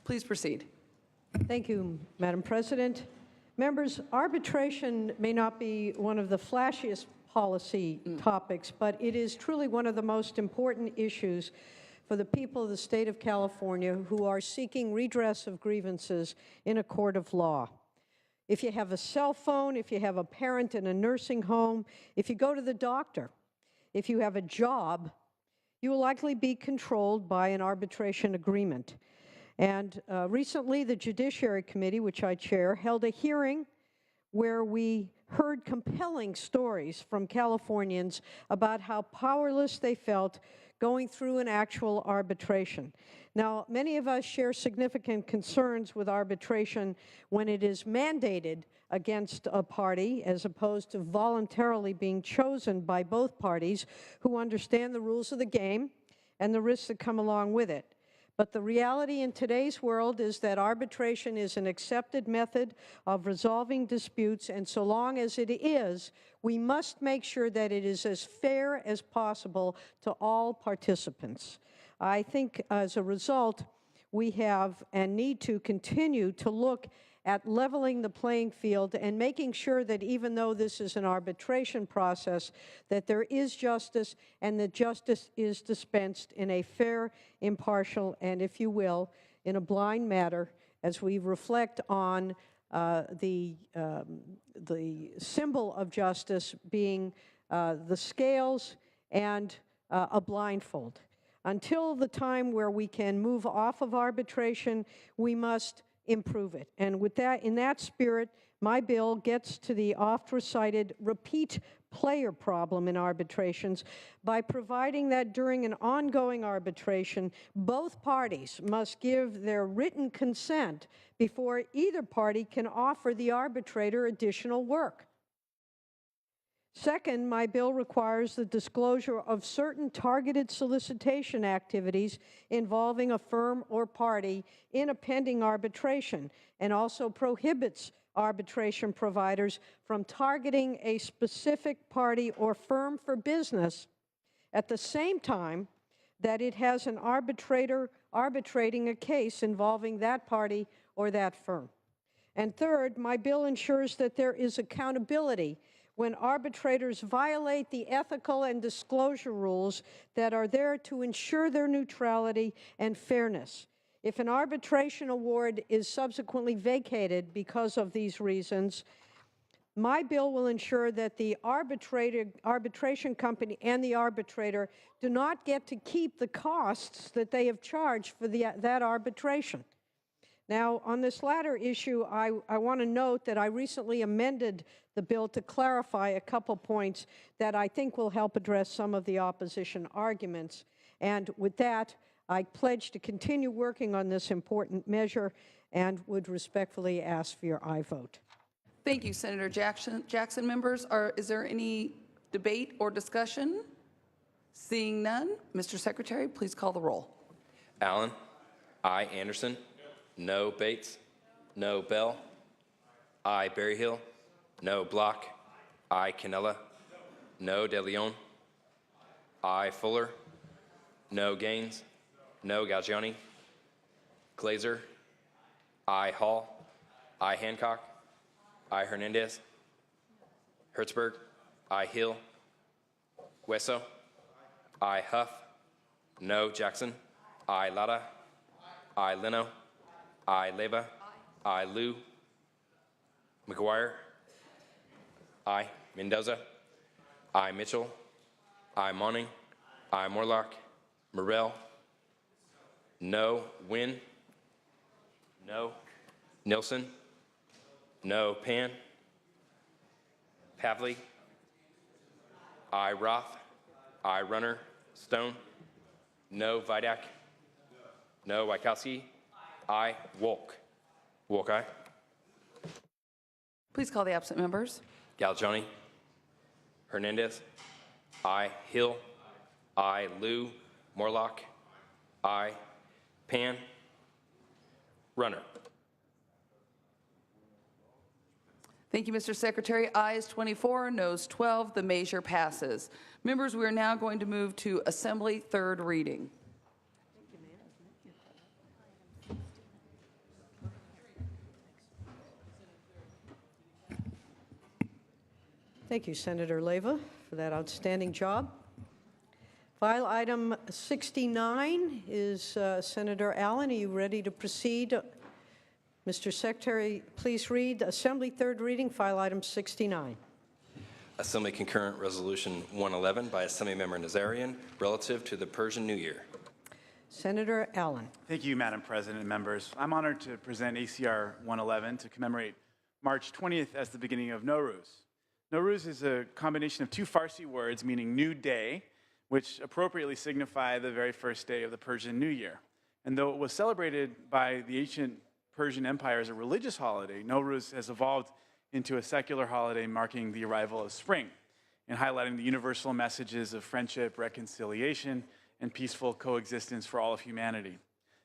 Please proceed. Thank you, Madam President. Members, arbitration may not be one of the flashiest policy topics, but it is truly one of the most important issues for the people of the state of California who are seeking redress of grievances in a court of law. If you have a cell phone, if you have a parent in a nursing home, if you go to the doctor, if you have a job, you will likely be controlled by an arbitration agreement. And recently, the Judiciary Committee, which I chair, held a hearing where we heard compelling stories from Californians about how powerless they felt going through an actual arbitration. Now, many of us share significant concerns with arbitration when it is mandated against a party as opposed to voluntarily being chosen by both parties who understand the rules of the game and the risks that come along with it. But the reality in today's world is that arbitration is an accepted method of resolving disputes, and so long as it is, we must make sure that it is as fair as possible to all participants. I think as a result, we have and need to continue to look at leveling the playing field and making sure that even though this is an arbitration process, that there is justice and that justice is dispensed in a fair, impartial, and, if you will, in a blind manner as we reflect on the symbol of justice being the scales and a blindfold. Until the time where we can move off of arbitration, we must improve it. And with that, in that spirit, my bill gets to the oft-recited repeat player problem in arbitrations by providing that during an ongoing arbitration, both parties must give their written consent before either party can offer the arbitrator additional work. Second, my bill requires the disclosure of certain targeted solicitation activities involving a firm or party in a pending arbitration, and also prohibits arbitration providers from targeting a specific party or firm for business at the same time that it has an arbitrator arbitrating a case involving that party or that firm. And third, my bill ensures that there is accountability when arbitrators violate the ethical and disclosure rules that are there to ensure their neutrality and fairness. If an arbitration award is subsequently vacated because of these reasons, my bill will ensure that the arbitration company and the arbitrator do not get to keep the costs that they have charged for that arbitration. Now, on this latter issue, I want to note that I recently amended the bill to clarify a couple points that I think will help address some of the opposition arguments. And with that, I pledge to continue working on this important measure and would respectfully ask for your aye vote. Thank you, Senator Jackson. Members, is there any debate or discussion? Seeing none, Mr. Secretary, please call the roll. Allen? Aye. Anderson? No. Bates? No. Bell? Aye. Berryhill? No. Block? Aye. Cannella? No. De Leon? Aye. Fuller? No. Gaines? No. Galgiani? Glazer? Aye. Hall? Aye. Hancock? Aye. Hernandez? Hertzberg? Aye. Hill? Hueso? Aye. Huff? No. Jackson? Aye. Lara? Aye. Leno? Aye. Leyva? Aye. Liu? McGuire? Aye. Mendoza? Aye. Mitchell? Aye. Monning? Aye. Morlock? Morrell? No. Wynn? No. Nilsson? No. Pan? Pavley? Aye. Roth? Aye. Runner? Stone? No. Vidak? No. Wykowski? Aye. Wolk? Wolk, aye. Please call the absent members. Galgiani? Hernandez? Aye. Hill? Aye. Liu? Morlock? Aye. Pan? Runner? Thank you, Mr. Secretary. Ayes 24, noes 12. The measure passes. Members, we are now going to move to Assembly third reading. Thank you, Senator Leyva, for that outstanding job. File item 69 is Senator Allen. Are you ready to proceed? Mr. Secretary, please read Assembly third reading, file item 69. Assembly Concurrent Resolution 111 by Assemblymember Nazarian relative to the Persian New Year. Senator Allen. Thank you, Madam President and members. I'm honored to present ACR 111 to commemorate March 20th as the beginning of Nowruz. Nowruz is a combination of two Farsi words meaning new day, which appropriately signify the very first day of the Persian New Year. And though it was celebrated by the ancient Persian Empire as a religious holiday, Nowruz has evolved into a secular holiday marking the arrival of spring and highlighting the universal messages of friendship, reconciliation, and peaceful coexistence for all of humanity.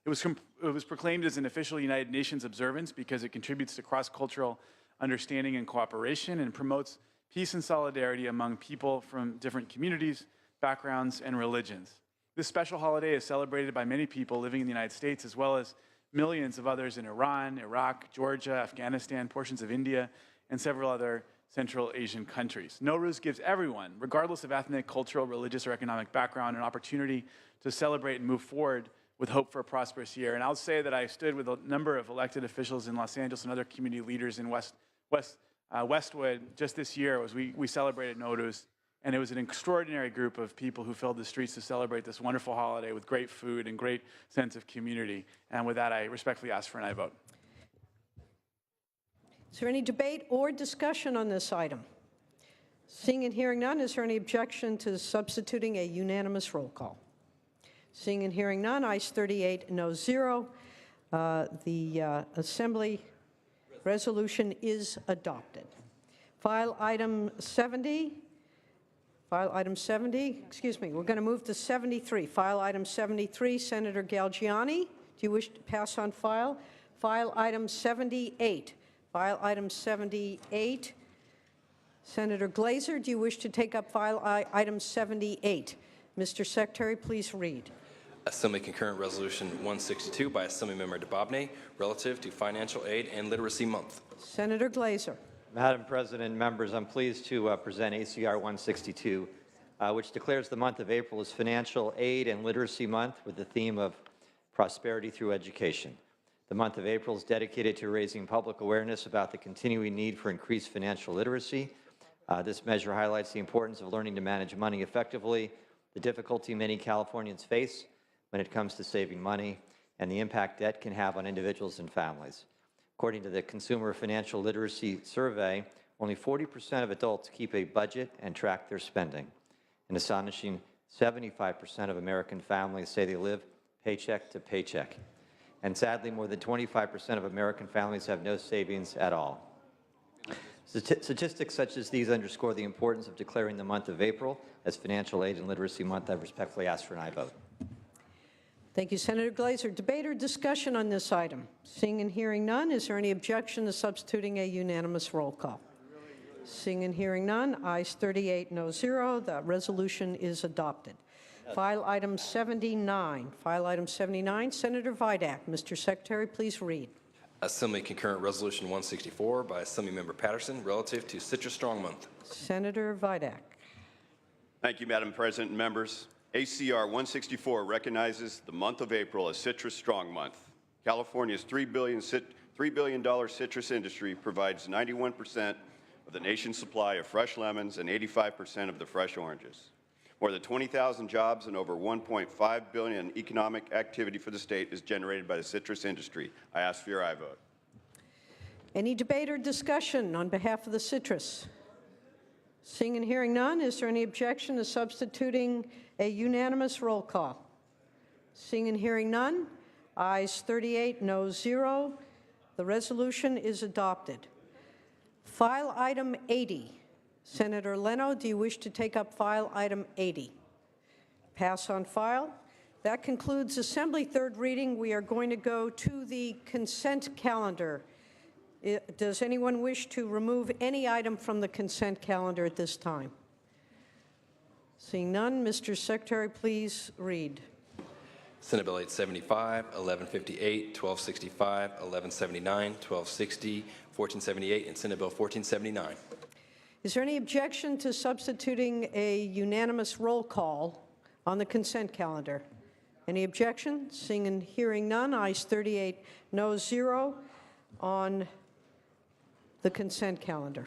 It was proclaimed as an official United Nations observance because it contributes to cross-cultural understanding and cooperation and promotes peace and solidarity among people from different communities, backgrounds, and religions. This special holiday is celebrated by many people living in the United States as well as millions of others in Iran, Iraq, Georgia, Afghanistan, portions of India, and several other Central Asian countries. Nowruz gives everyone, regardless of ethnic, cultural, religious, or economic background, an opportunity to celebrate and move forward with hope for a prosperous year. And I'll say that I stood with a number of elected officials in Los Angeles and other community leaders in Westwood just this year as we celebrated Nowruz. And it was an extraordinary group of people who filled the streets to celebrate this wonderful holiday with great food and great sense of community. And with that, I respectfully ask for an aye vote. Is there any debate or discussion on this item? Seeing and hearing none, is there any objection to substituting a unanimous roll call? Seeing and hearing none, ayes 38, no 0. The Assembly resolution is adopted. File item 70. File item 70, excuse me, we're going to move to 73. File item 73, Senator Galgiani, do you wish to pass on file? File item 78. File item 78. Senator Glazer, do you wish to take up file item 78? Mr. Secretary, please read. Assembly Concurrent Resolution 162 by Assemblymember DeBobney relative to Financial Aid and Literacy Month. Senator Glazer. Madam President and members, I'm pleased to present ACR 162, which declares the month of April as Financial Aid and Literacy Month with the theme of prosperity through education. The month of April is dedicated to raising public awareness about the continuing need for increased financial literacy. This measure highlights the importance of learning to manage money effectively, the difficulty many Californians face when it comes to saving money, and the impact debt can have on individuals and families. According to the Consumer Financial Literacy Survey, only 40% of adults keep a budget and track their spending. An astonishing 75% of American families say they live paycheck to paycheck. And sadly, more than 25% of American families have no savings at all. Statistics such as these underscore the importance of declaring the month of April as Financial Aid and Literacy Month. I respectfully ask for an aye vote. Thank you, Senator Glazer. Debate or discussion on this item? Seeing and hearing none, is there any objection to substituting a unanimous roll call? Seeing and hearing none, ayes 38, no 0. The resolution is adopted. File item 79. File item 79, Senator Vidak. Mr. Secretary, please read. Assembly Concurrent Resolution 164 by Assemblymember Patterson relative to Citrus Strong Month. Senator Vidak. Thank you, Madam President and members. ACR 164 recognizes the month of April as Citrus Strong Month. California's $3 billion citrus industry provides 91% of the nation's supply of fresh lemons and 85% of the fresh oranges. More than 20,000 jobs and over $1.5 billion in economic activity for the state is generated by the citrus industry. I ask for your aye vote. Any debate or discussion on behalf of the citrus? Seeing and hearing none, is there any objection to substituting a unanimous roll call? Seeing and hearing none, ayes 38, no 0. The resolution is adopted. File item 80. Senator Leno, do you wish to take up file item 80? Pass on file. That concludes Assembly third reading. We are going to go to the consent calendar. Does anyone wish to remove any item from the consent calendar at this time? Seeing none, Mr. Secretary, please read. Senate Bill 875, 1158, 1265, 1179, 1260, 1478, and Senate Bill 1479. Is there any objection to substituting a unanimous roll call on the consent calendar? Any objection? Seeing and hearing none, ayes 38, noes 0 on the consent calendar.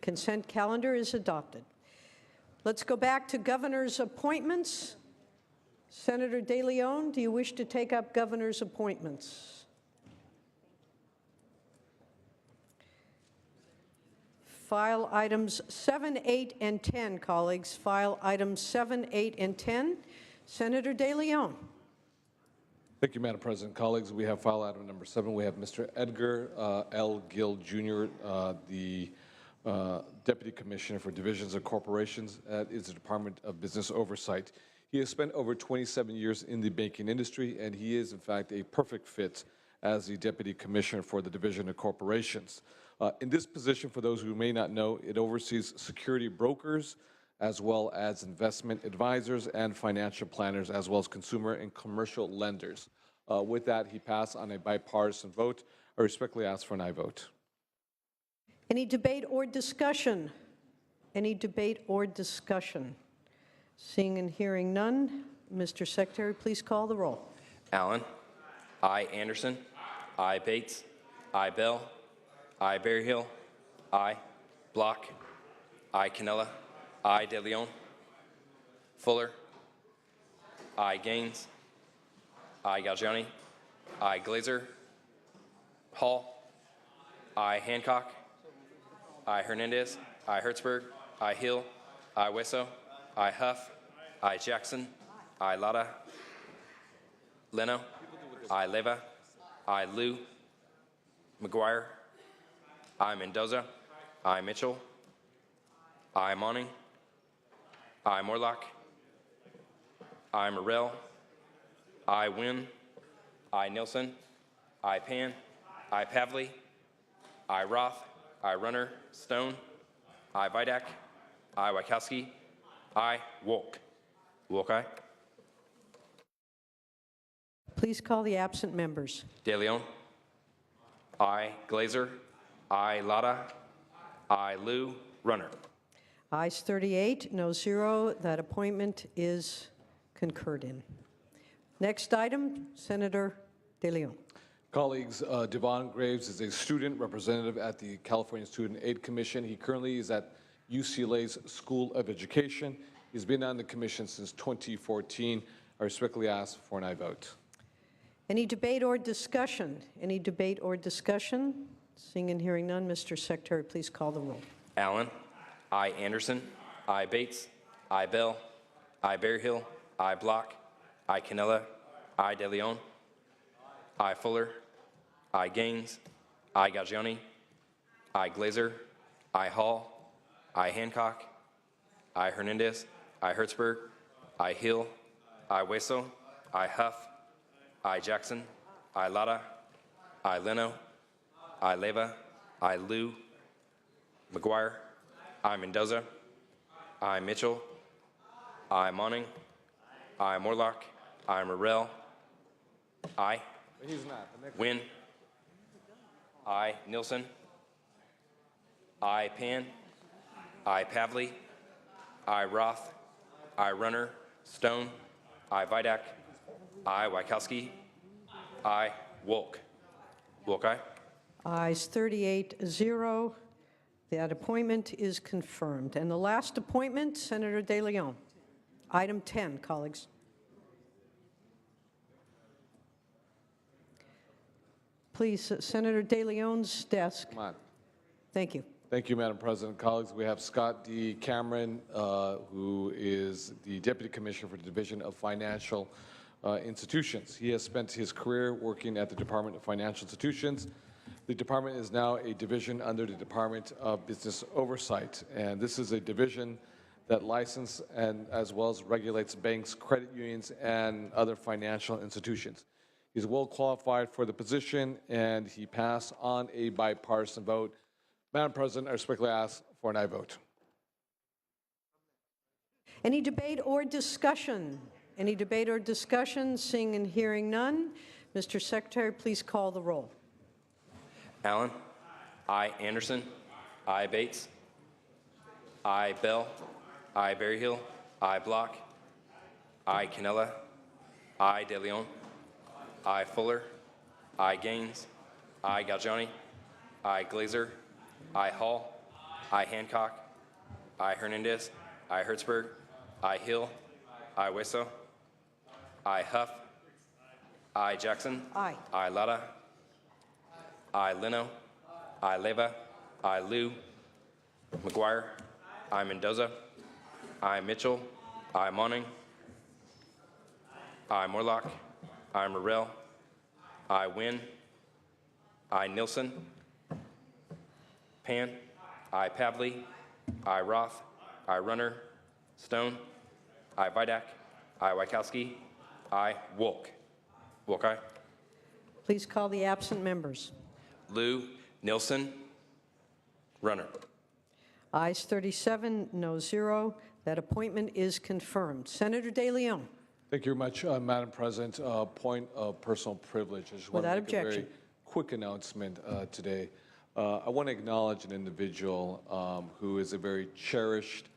Consent calendar is adopted. Let's go back to governor's appointments. Senator De Leon, do you wish to take up governor's appointments? File items 7, 8, and 10, colleagues. File items 7, 8, and 10. Senator De Leon. Thank you, Madam President. Colleagues, we have file item number 7. We have Mr. Edgar L. Gill, Jr., the Deputy Commissioner for Divisions of Corporations at the Department of Business Oversight. He has spent over 27 years in the banking industry, and he is, in fact, a perfect fit as the Deputy Commissioner for the Division of Corporations. In this position, for those who may not know, it oversees security brokers, as well as investment advisors and financial planners, as well as consumer and commercial lenders. With that, he passed on a bipartisan vote. I respectfully ask for an aye vote. Any debate or discussion? Any debate or discussion? Seeing and hearing none, Mr. Secretary, please call the roll. Allen. I. Anderson. I. Bates. I. Bell. I. Berryhill. I. Block. I. Cannella. I. De Leon. Fuller. I. Gaines. I. Galgiani. I. Glazer. Hall. I. Hancock. I. Hernandez. I. Hertzberg. I. Hill. I. Wesso. I. Huff. I. Jackson. I. Lada. Leno. I. Leva. I. Liu. McGuire. I. Mendoza. I. Mitchell. I. Monning. I. Morlock. I. Morrell. I. Wynn. I. Nilsson. I. Pan. I. Pavley. I. Roth. I. Runner. Stone. I. Vidak. I. Wachowski. I. Wolk. Wolk, aye. Please call the absent members. De Leon. I. Glazer. I. Lada. I. Liu. Runner. Ayes 38, no 0. That appointment is concurred in. Next item, Senator De Leon. Colleagues, Devon Graves is a student representative at the California Student Aid Commission. He currently is at UCLA's School of Education. He's been on the commission since 2014. I respectfully ask for an aye vote. Any debate or discussion? Any debate or discussion? Seeing and hearing none, Mr. Secretary, please call the roll. Allen. I. Anderson. I. Bates. I. Bell. I. Berryhill. I. Block. I. Cannella. I. De Leon. I. Fuller. I. Gaines. I. Galgiani. I. Glazer. I. Hall. I. Hancock. I. Hernandez. I. Hertzberg. I. Hill. I. Wesso. I. Huff. I. Jackson. I. Lada. I. Leno. I. Leva. I. Liu. McGuire. I. Mendoza. I. Mitchell. I. Monning. I. Morlock. I. Morrell. I. He's not. Wynn. I. Nilsson. I. Pan. I. Pavley. I. Roth. I. Runner. Stone. I. Vidak. I. Wachowski. I. Wolk. Wolk, aye. Ayes 38-0. That appointment is confirmed. And the last appointment, Senator De Leon. Item 10, colleagues. Please, Senator De Leon's desk. Come on. Thank you. Thank you, Madam President. Colleagues, we have Scott D. Cameron, who is the Deputy Commissioner for the Division of Financial Institutions. He has spent his career working at the Department of Financial Institutions. The department is now a division under the Department of Business Oversight, and this is a division that licenses and as well as regulates banks, credit unions, and other financial institutions. He's well qualified for the position, and he passed on a bipartisan vote. Madam President, I respectfully ask for an aye vote. Any debate or discussion? Any debate or discussion? Seeing and hearing none. Mr. Secretary, please call the roll. Allen. I. Anderson. I. Bates. I Bell, I Berryhill, I Block, I Canella, I De Leon, I Fuller, I Gaines, I Galgiani, I Glazer, I Hall, I Hancock, I Hernandez, I Hertzberg, I Hill, I Wesso, I Huff, I Jackson, Aye. I Lara, I Leno, I Leva, I Liu, McGuire, I Mendoza, I Mitchell, I Monning, I Morlock, I Morrell, I Wynn, I Nilsson, Pan, I Pavley, I Roth, I Runner, Stone, I Vidak, I Wykowski, I Wolk. Wolk, aye. Please call the absent members. Liu, Nilsson, Runner. Ayes 37, no 0. That appointment is confirmed. Senator De Leon. Thank you very much, Madam President. Point of personal privilege. I just want to Without make a very objection. quick announcement today. I want to acknowledge an individual who is a very cherished,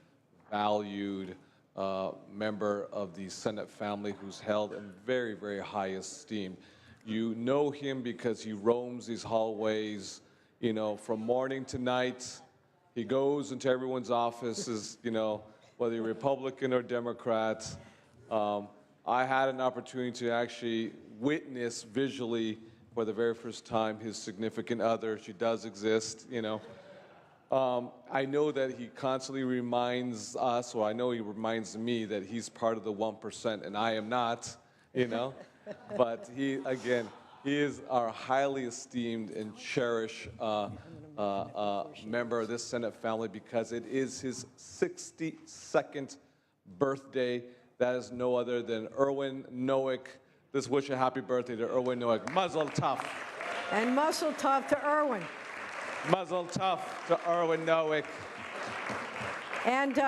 valued member of the Senate family who's held in very, very high esteem. You know him because he roams these hallways, you know, from morning to night. He goes into everyone's offices, you know, whether you're Republican or Democrat. I had an opportunity to actually witness visually for the very first time his significant other. She does exist, you know. I know that he constantly reminds us, or I know he reminds me that he's part of the 1%, and I am not, you know. But he, again, he is our highly esteemed and cherished member of this Senate family because it is his 62nd birthday. That is no other than Erwin Nowick. Let's wish a happy birthday to Erwin Nowick. Mazel tov. And muzzle tough to Erwin. Mazel tov to Erwin Nowick. And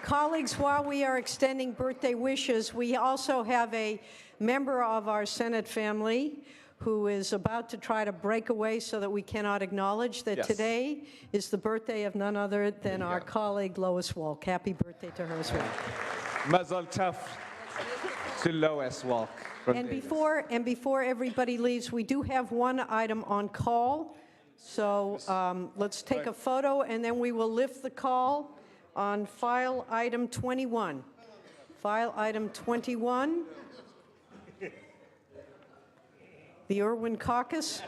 colleagues, while we are extending birthday wishes, we also have a member of our Senate family who is about to try to break away so that we cannot acknowledge that Yes. today is the birthday of none other than our go. colleague Lois Walk. Happy birthday to her as well. Mazel tov to Lois Walk. from And Davis. before everybody leaves, we do have one item on call. So let's take a photo, and then we will lift the call on file item 21. File item 21. The Irwin Caucus.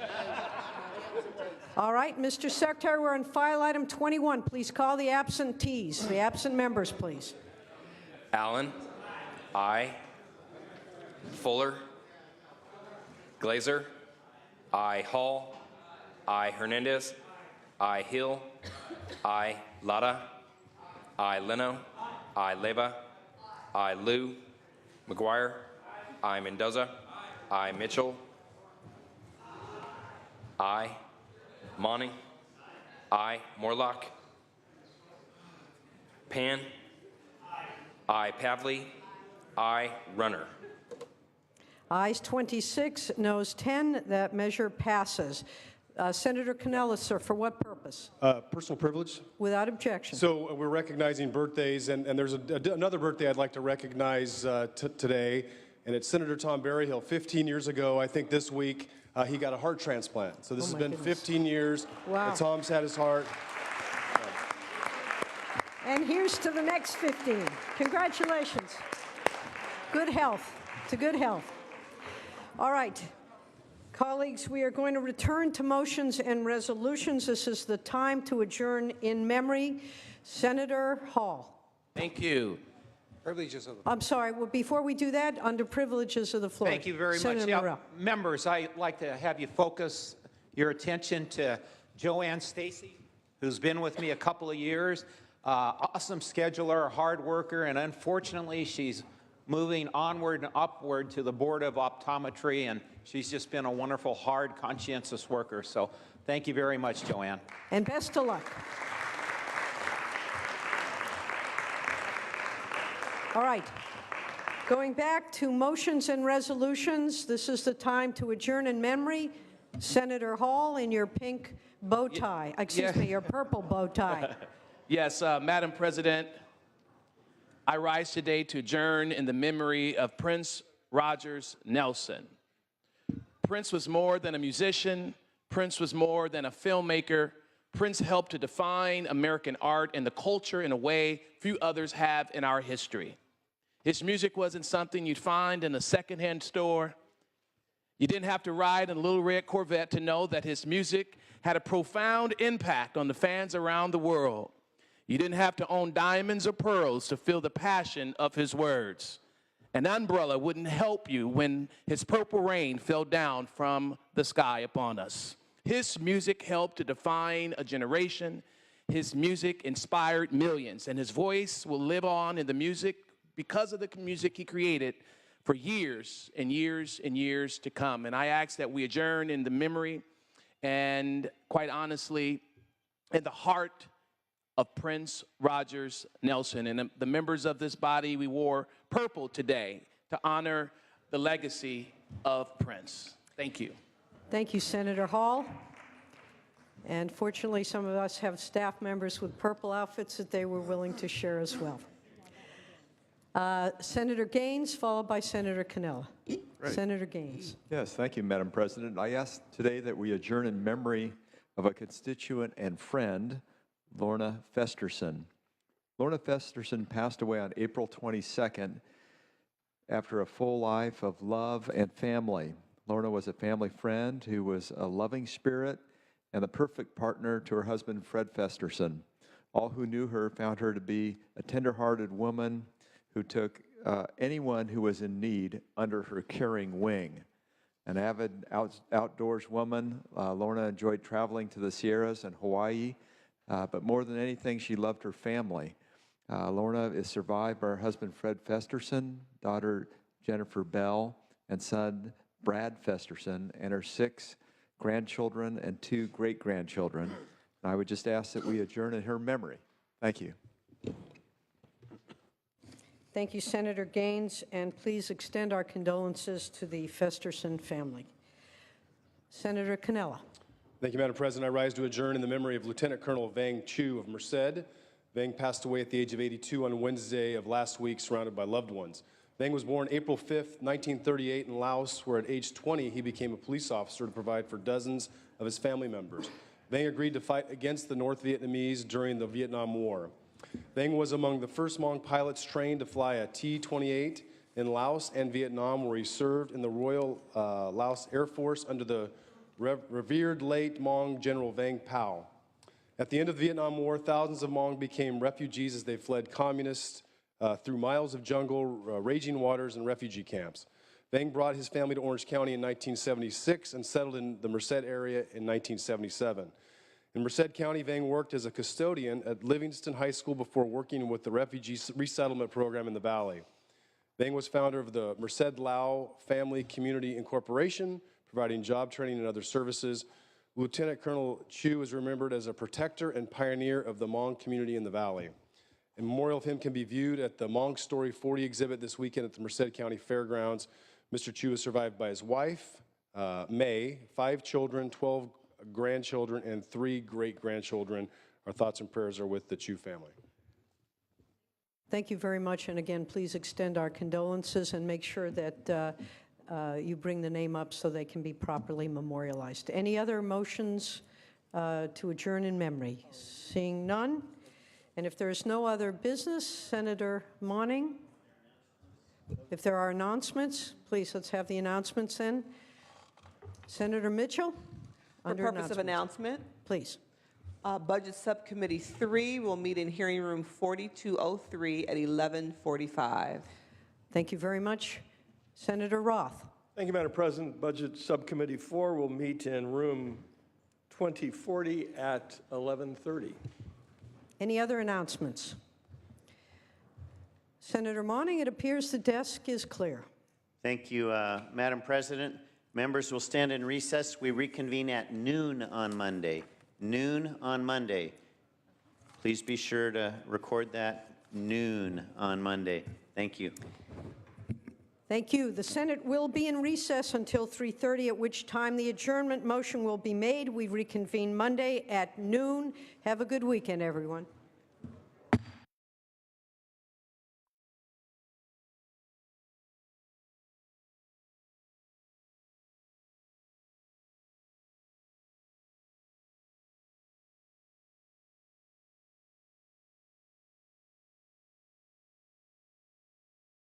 All right, Mr. Secretary, we're on file item 21. Please call the absentees, the absent members, please. Allen, I. Fuller, Glazer, I. Hall, I. Hernandez, I. Hill, I. Lara, I. Leno, I. Leva, I. Liu, McGuire, I. Mendoza, I. Mitchell, I. Monning, I. Morlock, Pan, I. Pavley, I. Runner. Ayes 26, noes 10. That measure passes. Senator Canella, sir, for what purpose? Personal privilege. Without objection. So we're recognizing birthdays, and there's another birthday I'd like to recognize today, and it's Senator Tom Berryhill. 15 years ago, I think this week, he got a heart transplant. So this has my been goodness. 15 years Wow. that Tom's had his heart. And here's to the next 15. Congratulations. Good health, to good health. All right. Colleagues, we are going to return to motions and resolutions. This is the time to adjourn in memory. Senator Hall. Thank you. I'm sorry, well, before we do that, under privileges of the floor. Thank you very Senator much. Yeah, Morrell. members, I'd like to have you focus your attention to Joanne Stacy, who's been with me a couple of years. Awesome scheduler, hard worker, and unfortunately, she's moving onward and upward to the Board of Optometry, and she's just been a wonderful, hard, conscientious worker. So thank you very much, Joanne. And best of luck. All right. Going back to motions and resolutions, this is the time to adjourn in memory. Senator Hall in your pink bow tie, excuse me, your purple bow tie. Yes, Madam President, I rise today to adjourn in the memory of Prince Rogers Nelson. Prince was more than a musician. Prince was more than a filmmaker. Prince helped to define American art and the culture in a way few others have in our history. His music wasn't something you'd find in a secondhand store. You didn't have to ride in a little red Corvette to know that his music had a profound impact on the fans around the world. You didn't have to own diamonds or pearls to feel the passion of his words. An umbrella wouldn't help you when his purple rain fell down from the sky upon us. His music helped to define a generation. His music inspired millions, and his voice will live on in the music because of the music he created for years and years and years to come. And I ask that we adjourn in the memory and, quite honestly, in the heart of Prince Rogers Nelson. And the members of this body, we wore purple today to honor the legacy of Prince. Thank you. Thank you, Senator Hall. And fortunately, some of us have staff members with purple outfits that they were willing to share as well. Senator Gaines, followed by Senator Cannella. Right. Senator Gaines. Yes, thank you, Madam President. I ask today that we adjourn in memory of a constituent and friend, Lorna Festerson. Lorna Festerson passed away on April 22nd after a full life of love and family. Lorna was a family friend who was a loving spirit and the perfect partner to her husband, Fred Festerson. All who knew her found her to be a tender-hearted woman who took anyone who was in need under her caring wing. An avid outdoors woman, Lorna enjoyed traveling to the Sierras and Hawaii, but more than anything, she loved her family. Lorna is survived by her husband, Fred Festerson, daughter Jennifer Bell, and son, Brad Festerson, and her 6 grandchildren and 2 great-grandchildren. And I would just ask that we adjourn in her memory. Thank you. Thank you, Senator Gaines, and please extend our condolences to the Festerson family. Senator Cannella. Thank you, Madam President. I rise to adjourn in the memory of Lieutenant Colonel Vang Chu of Merced. Vang passed away at the age of 82 on Wednesday of last week, surrounded by loved ones. Vang was born April 5th, 1938 in Laos, where at age 20 he became a police officer to provide for dozens of his family members. Vang agreed to fight against the North Vietnamese during the Vietnam War. Vang was among the first Hmong pilots trained to fly a T-28 in Laos and Vietnam, where he served in the Royal Laos Air Force under the revered late Hmong General Vang Pao. At the end of the Vietnam War, thousands of Hmong became refugees as they fled communists through miles of jungle, raging waters, and refugee camps. Vang brought his family to Orange County in 1976 and settled in the Merced area in 1977. In Merced County, Vang worked as a custodian at Livingston High School before working with the Refugee Resettlement Program in the Valley. Vang was founder of the Merced Lao Family Community Incorporation, providing job training and other services. Lieutenant Colonel Chu is remembered as a protector and pioneer of the Hmong community in the Valley. A memorial of him can be viewed at the Hmong Story 40 exhibit this weekend at the Merced County Fairgrounds. Mr. Chu is survived by his wife, May, 5 children, 12 grandchildren, and 3 great-grandchildren. Our thoughts and prayers are with the Chu family. Thank you very much, and again, please extend our condolences and make sure that you bring the name up so they can be properly memorialized. Any other motions to adjourn in memory? Seeing none, and if there is no other business, Senator Monning, if there are announcements, please let's have the announcements then. Senator Mitchell? For purpose of announcement, please. Budget Subcommittee 3 will meet in hearing room 4203 at 11:45. Thank you very much. Senator Roth. Thank you, Madam President. Budget Subcommittee 4 will meet in room 2040 at 11:30. Any other announcements? Senator Monning, it appears the desk is clear. Thank you, Madam President. Members will stand in recess. We reconvene at noon on Monday. Noon on Monday. Please be sure to record that, noon on Monday. Thank you. Thank you. The Senate will be in recess until 3:30, at which time the adjournment motion will be made. We reconvene Monday at noon. Have a good weekend, everyone.